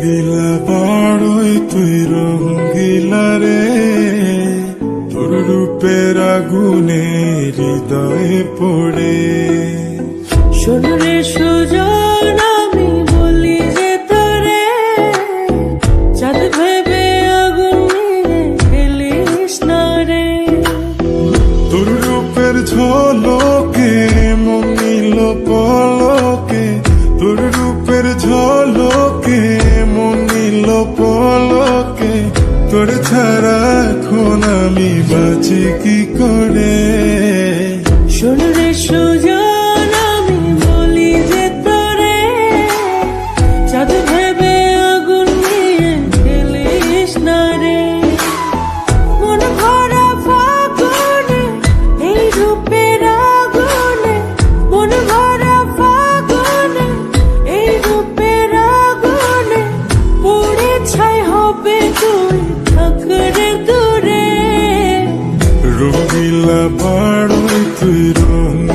রঙ্গিলা বড়ই তুই রঙ্গিলা রে, তোর রূপের আগুনে হৃদয়ে পড়ে। শোন রে সুজন, আমি বলি যে তোরে, চাঁদ ভেবে আগুন নিয়ে ফেলিস না রে। তোর রূপের ঝলকে মন নিল পলকে, তোর রূপের ঝলকে মন নিল পলকে, তোর ছাড়া এখন আমি বাঁচি কি করে। শোন রে সুজন, আমি বলি যে তোরে, চাঁদ ভেবে আগুন নিয়ে ফেলিস না রে। মন ভরা ফাগুনে এই রূপের আগুনে, মন ভরা ফাগুনে এই রূপের আগুনে, পুড়ে ছাই হবে তুই থাকরে দূরে। রঙ্গিলা বড়ই তুই রঙ্গিলা